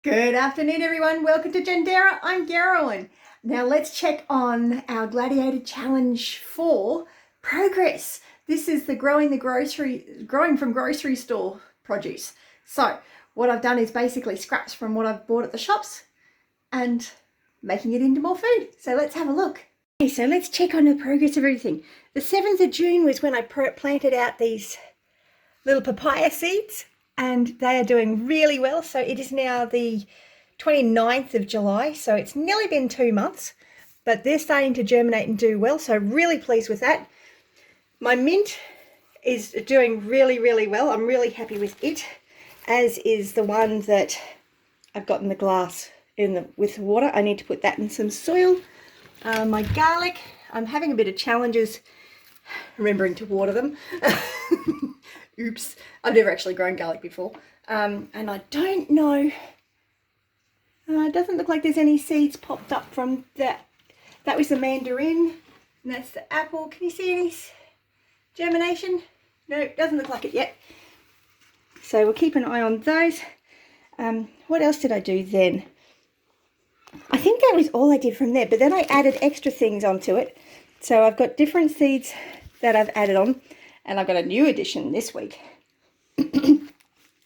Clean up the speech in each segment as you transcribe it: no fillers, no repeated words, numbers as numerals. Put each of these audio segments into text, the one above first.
Good afternoon, everyone. Welcome to Gendera. I'm Geraldine. Now let's check on our Gladiator Challenge 4 progress. This is the growing from grocery store produce. So what I've done is basically scraps from what I've bought at the shops and making it into more food. So let's have a look. Okay, so let's check on the progress of everything. The 7th of June was when I planted out these little papaya seeds, and they are doing really well. So it is now the 29th of July, so it's nearly been 2 months, but they're starting to germinate and do well, so really pleased with that. My mint is doing really well. I'm really happy with it, as is the one that I've got in the glass with water. I need to put that in some soil. My garlic, I'm having a bit of challenges remembering to water them. Oops, I've never actually grown garlic before. And I don't know, it doesn't look like there's any seeds popped up from that. That was the mandarin, and that's the apple. Can you see any germination? No, it doesn't look like it yet. So we'll keep an eye on those. What else did I do then? I think that was all I did from there, but then I added extra things onto it. So I've got different seeds that I've added on, and I've got a new addition this week.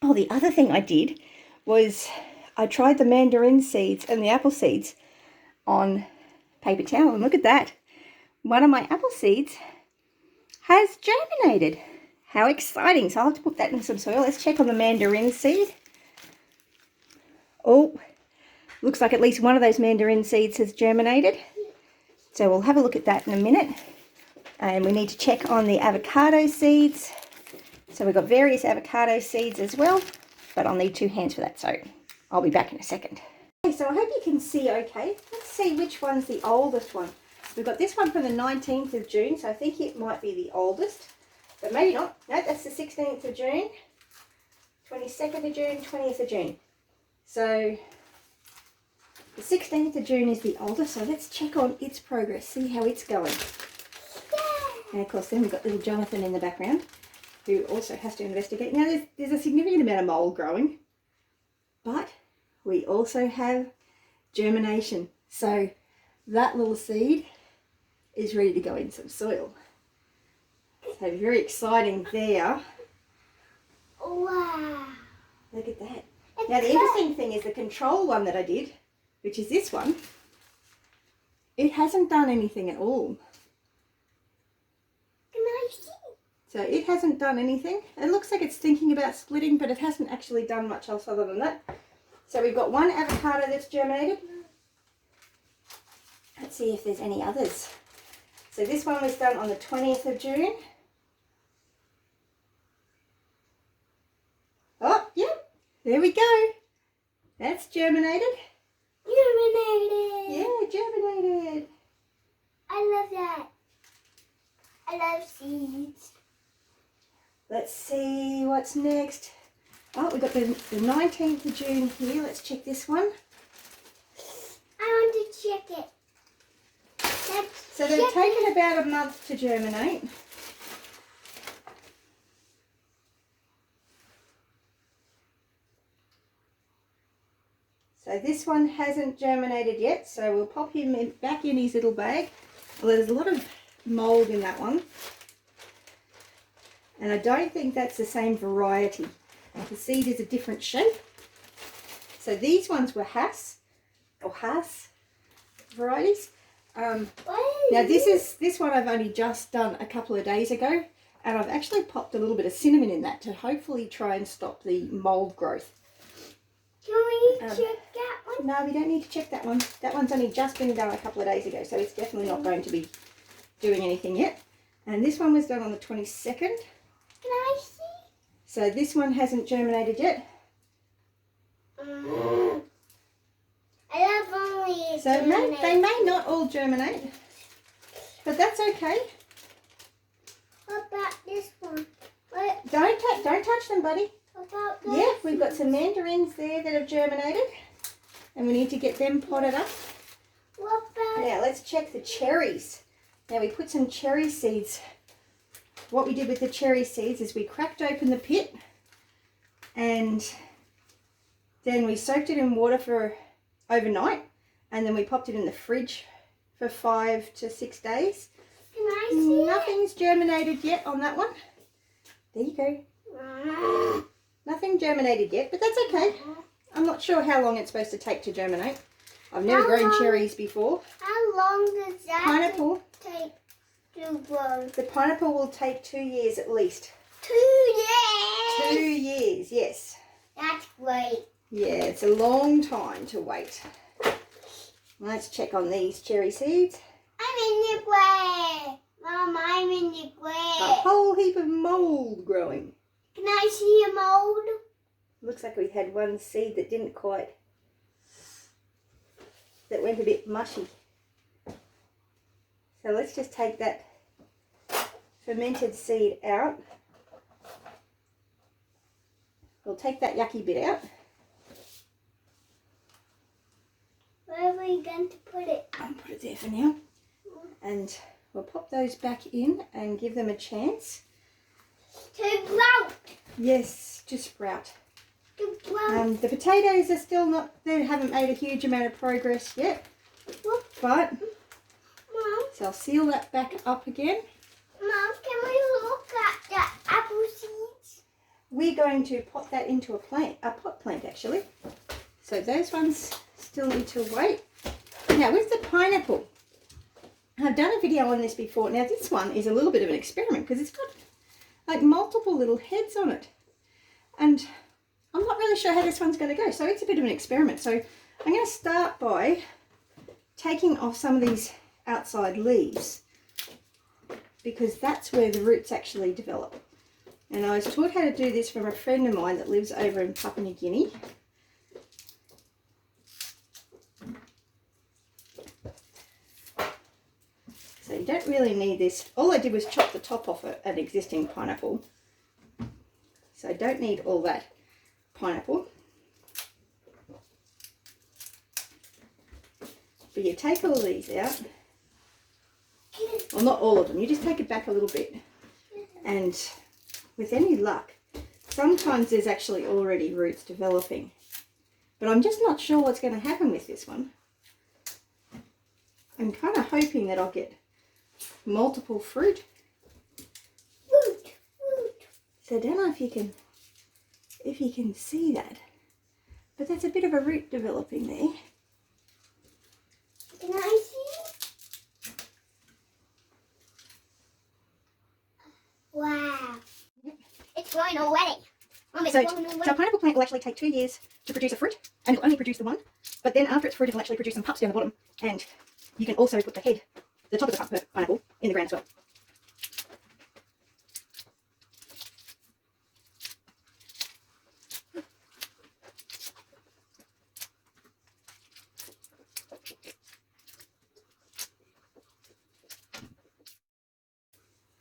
Oh, the other thing I did was I tried the mandarin seeds and the apple seeds on paper towel, and look at that. One of my apple seeds has germinated. How exciting. So I'll have to put that in some soil. Let's check on the mandarin seed. Oh, looks like at least one of those mandarin seeds has germinated. So we'll have a look at that in a minute. And we need to check on the avocado seeds. So we've got various avocado seeds as well, but I'll need 2 hands for that, so I'll be back in a second. Okay, so I hope you can see okay. Let's see which one's the oldest one. We've got this one from the 19th of June, so I think it might be the oldest, but maybe not. No, that's the 16th of June, 22nd of June, 20th of June. So the 16th of June is the oldest, so let's check on its progress, see how it's going. And of course then we've got little Jonathan in the background, who also has to investigate. Now there's a significant amount of mould growing, but we also have germination. So that little seed is ready to go in some soil. So very exciting there. Wow. Look at that. Now the interesting thing is the control one that I did, which is this one, it hasn't done anything at all. Can I see? So it hasn't done anything. It looks like it's thinking about splitting, but it hasn't actually done much else other than that. So we've got one avocado that's germinated. Let's see if there's any others. So this one was done on the 20th of June. Oh, yep, there we go. That's germinated. Germinated. Yeah, germinated. I love that. I love seeds. Let's see what's next. Oh, we've got the 19th of June here. Let's check this one. I want to check it. So they've taken about a month to germinate. So this one hasn't germinated yet, so we'll pop him back in his little bag. Well, there's a lot of mould in that one. And I don't think that's the same variety. The seed is a different shape. So these ones were Hass varieties. Now this one I've only just done a couple of days ago, and I've actually popped a little bit of cinnamon in that to hopefully try and stop the mould growth. Can we check that one? No, we don't need to check that one. That one's only just been done a couple of days ago, so it's definitely not going to be doing anything yet. And this one was done on the 22nd. Can I see? So this one hasn't germinated yet. I love only So they may not all germinate, but that's okay. What about this one? What Don't touch them, buddy. about this? Yeah, we've got some mandarins there that have germinated, and we need to get them potted up. What about Now let's check the cherries. Now we put some cherry seeds. What we did with the cherry seeds is we cracked open the pit and Then we soaked it in water for overnight, and then we popped it in the fridge for 5 to 6 days. Can I see Nothing's germinated yet on that one. There you go. it? Nothing germinated yet, but that's okay. I'm not sure how long it's supposed to take to germinate. I've never How grown long? cherries before. How long does that Pineapple, take to grow? the pineapple will take 2 years at least. 2 years. 2 years, yes. That's great. Yeah, it's a long time to wait. Let's check on these cherry seeds. I'm in the gray. Mom, I'm in the A gray. whole heap of mold growing. Can I see a mold? Looks like we had one seed that didn't quite, that went a bit mushy. So let's just take that fermented seed out. We'll take that yucky bit out. Where are we going to put it? I'll put it there for now. And we'll pop those back in and give them a chance. To grow. Yes, to sprout. To grow. The potatoes are still not, they haven't made a huge amount of progress yet. But, Mom, so I'll seal that back up again. Mom, can we look at the apple seeds? We're going to pot that into a pot plant actually. So those ones still need to wait. Now with the pineapple, I've done a video on this before. Now this one is a little bit of an experiment because it's got like multiple little heads on it. And I'm not really sure how this one's going to go. So it's a bit of an experiment. So I'm going to start by taking off some of these outside leaves because that's where the roots actually develop. And I was taught how to do this from a friend of mine that lives over in Papua New Guinea. So you don't really need this. All I did was chop the top off an existing pineapple. So I don't need all that pineapple. But you take all these out. Well, not all of them. You just take it back a little bit. And with any luck, sometimes there's actually already roots developing. But I'm just not sure what's going to happen with this one. I'm kind of hoping that I'll get multiple fruit. Root. So I don't know if you can see that. But that's a bit of a root developing there. Can I see? Wow. It's growing already. Mom, it's So growing already. a pineapple plant will actually take 2 years to produce a fruit, and it'll only produce the one. But then after it's fruit, it'll actually produce some pups down the bottom, and you can also put the top of the pup per pineapple in the ground as well.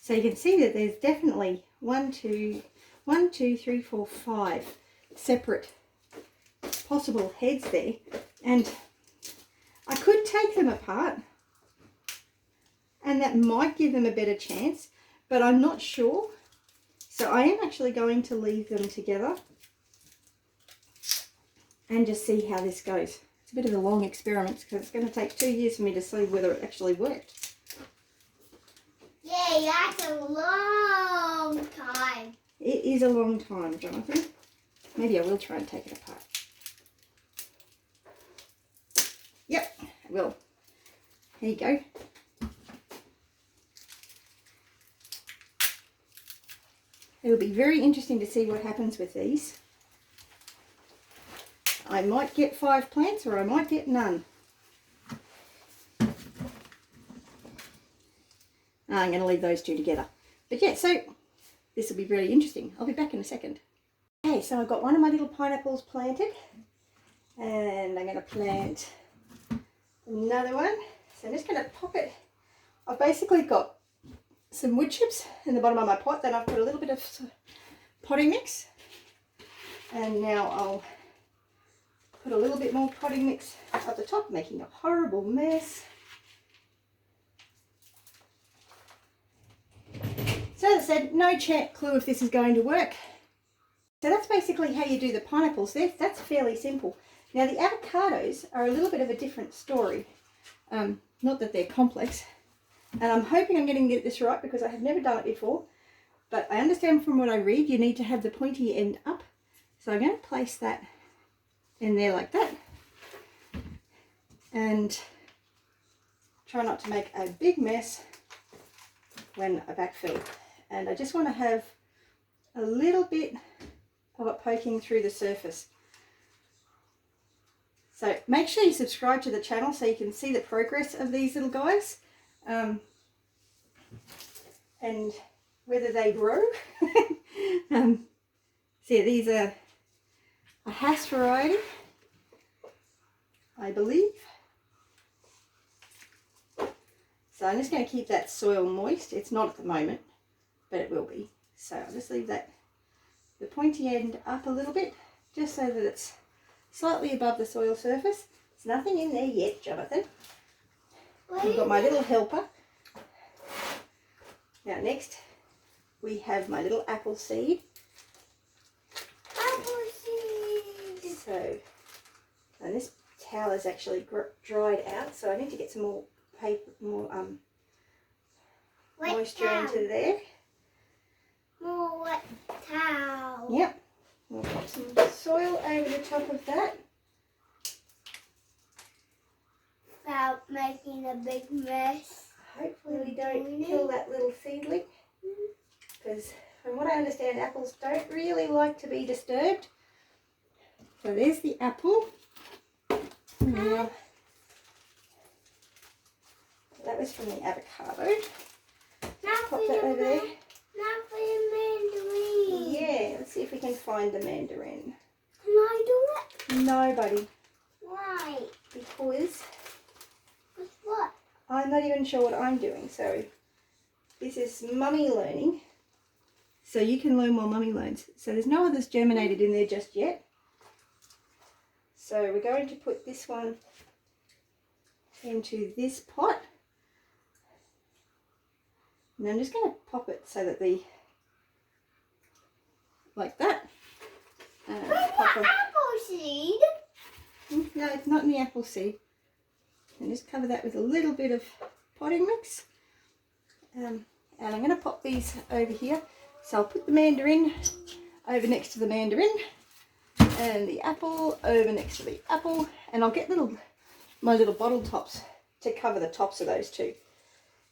So you can see that there's definitely 1, 2, 3, 4, 5 separate possible heads there, and I could take them apart and that might give them a better chance, but I'm not sure. So I am actually going to leave them together and just see how this goes. It's a bit of a long experiment because it's going to take 2 years for me to see whether it actually worked. Yay, that's a long time. It is a long time, Jonathan. Maybe I will try and take it apart. Yep, I will. Here you go. It'll be very interesting to see what happens with these. I might get 5 plants or I might get none. I'm going to leave those two together. But yeah, so this will be very interesting. I'll be back in a second. Okay, so I've got one of my little pineapples planted. And I'm going to plant another one. So I'm just going to pop it. I've basically got some wood chips in the bottom of my pot. Then I've put a little bit of potting mix. And now I'll put a little bit more potting mix at the top, making a horrible mess. So as I said, no clue if this is going to work. So that's basically how you do the pineapples. That's fairly simple. Now the avocados are a little bit of a different story. Not that they're complex. And I'm hoping I'm getting this right because I have never done it before. But I understand from what I read, you need to have the pointy end up. So I'm going to place that in there like that. And try not to make a big mess when I backfill. And I just want to have a little bit of it poking through the surface. So make sure you subscribe to the channel so you can see the progress of these little guys and whether they grow. So yeah, these are a Hass variety, I believe. So I'm just going to keep that soil moist. It's not at the moment, but it will be. So I'll just leave that, the pointy end up a little bit, just so that it's slightly above the soil surface. There's nothing in there yet, Jonathan. I've got my little helper. Now next, we have my little apple seed. Apple seed. So, and this towel is actually dried out, so I need to get some more paper, more moisture into there. More wet towel. Yep. We'll put some soil over the top of that. Without making a big mess. Hopefully we don't kill that little seedling, because from what I understand, apples don't really like to be disturbed. So there's the apple. Now, that was from the avocado. Pop that over there. Now for the mandarin. Yeah, let's see if we can find the mandarin. Can I do it? No, buddy, Why? because With what? I'm not even sure what I'm doing. So this is mummy learning. So you can learn while mummy learns. So there's no others germinated in there just yet. So we're going to put this one into this pot. And I'm just going to pop it so that like that. Pop Apple seed. No, it's not in the apple seed. And just cover that with a little bit of potting mix. And I'm going to pop these over here. So I'll put the mandarin over next to the mandarin and the apple over next to the apple. And I'll get my little bottle tops to cover the tops of those two.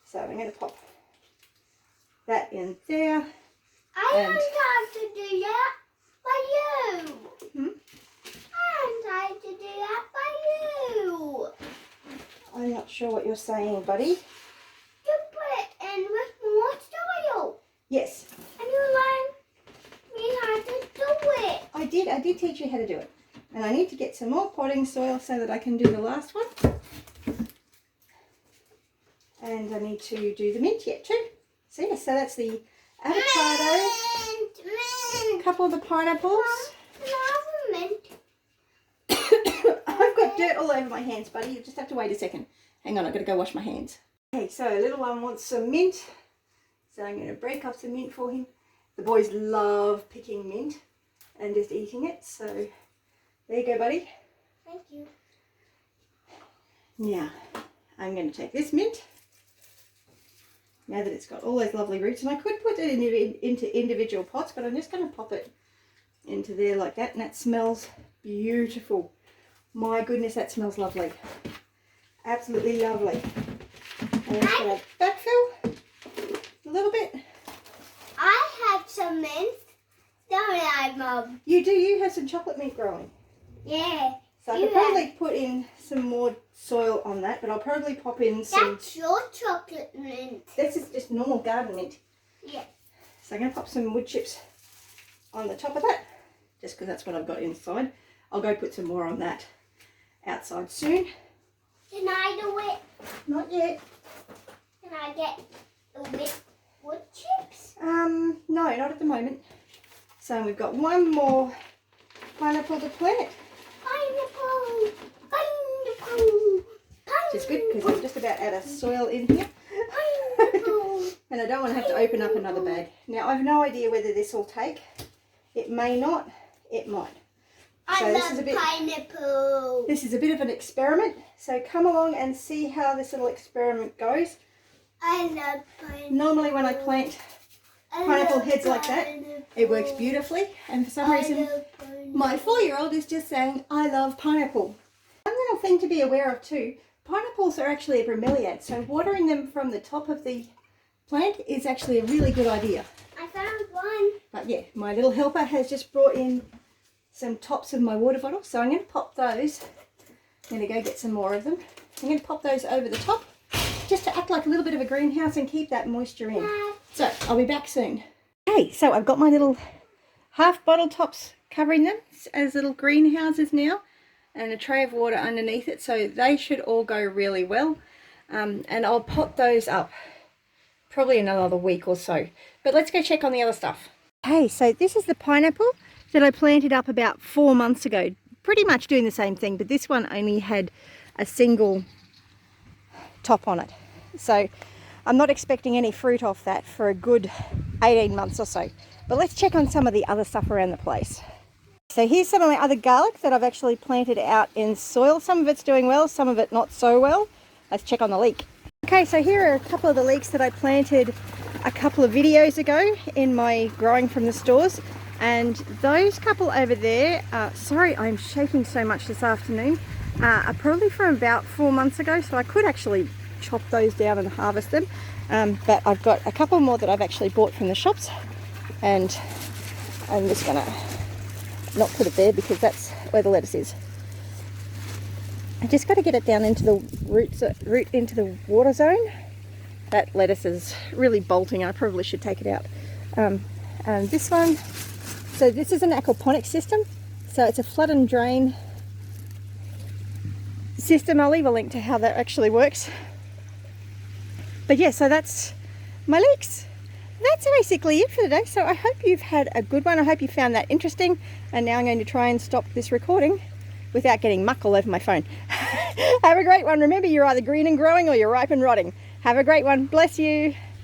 So I'm going to pop that in there. I don't have to do that by you. I don't have to do that by you. I'm not sure what you're saying, buddy. You put it in with more soil. Yes. And you learn me how to do it. I did teach you how to do it. And I need to get some more potting soil so that I can do the last one. And I need to do the mint yet too. So yeah, so that's the avocado, a couple of the pineapples. Mint. I've got dirt all over my hands, buddy. You just have to wait a second. Hang on, I've got to go wash my hands. Okay, so little one wants some mint. So I'm going to break off some mint for him. The boys love picking mint and just eating it. So there you go, buddy. Thank you. Now, I'm going to take this mint. Now that it's got all those lovely roots, and I could put it into individual pots, but I'm just going to pop it into there like that, and that smells beautiful. My goodness, that smells lovely. Absolutely lovely. I'm just going to backfill a little bit. I have some mint, don't I, Mum? You do, you have some chocolate mint growing. Yeah. So I could probably put in some more soil on that, but I'll probably pop in some... That's your chocolate mint. This is just normal garden mint. Yeah. So I'm going to pop some wood chips on the top of that, just because that's what I've got inside. I'll go put some more on that outside soon. Can I do it? Not yet. Can I get the wood chips? No, not at the moment. So we've got one more pineapple to plant. Pineapple. Pineapple. Which is good because I'm just about out of soil in here. Pineapple. And I don't want to have to open up another bag. Now I've no idea whether this will take. It may not, it might. I love pineapple. This is a bit of an experiment, so come along and see how this little experiment goes. I love pineapple. Normally when I plant pineapple heads like that, it works beautifully, and for some reason my 4-year-old is just saying, I love pineapple. One little thing to be aware of too, pineapples are actually a bromeliad, so watering them from the top of the plant is actually a really good idea. I found one. But yeah, my little helper has just brought in some tops of my water bottle, so I'm going to pop those. I'm going to go get some more of them. I'm going to pop those over the top just to act like a little bit of a greenhouse and keep that moisture in. So I'll be back soon. Okay, so I've got my little half bottle tops covering them as little greenhouses now, and a tray of water underneath it, so they should all go really well. And I'll pot those up probably another week or so. But let's go check on the other stuff. Okay, so this is the pineapple that I planted up about 4 months ago. Pretty much doing the same thing, but this one only had a single top on it. So I'm not expecting any fruit off that for a good 18 months or so. But let's check on some of the other stuff around the place. So here's some of my other garlic that I've actually planted out in soil. Some of it's doing well, some of it not so well. Let's check on the leek. Okay, so here are a couple of the leeks that I planted a couple of videos ago in my growing from the stores. And those couple over there, sorry I'm shaking so much this afternoon, are probably from about 4 months ago, so I could actually chop those down and harvest them. But I've got a couple more that I've actually bought from the shops, and I'm just gonna not put it there because that's where the lettuce is. I just got to get it down into the root into the water zone. That lettuce is really bolting. I probably should take it out. And this one, so this is an aquaponics system. So it's a flood and drain system. I'll leave a link to how that actually works. But yeah, so that's my leeks. That's basically it for today. So I hope you've had a good one. I hope you found that interesting. And now I'm going to try and stop this recording without getting muck all over my phone. Have a great one. Remember, you're either green and growing or you're ripe and rotting. Have a great one. Bless you.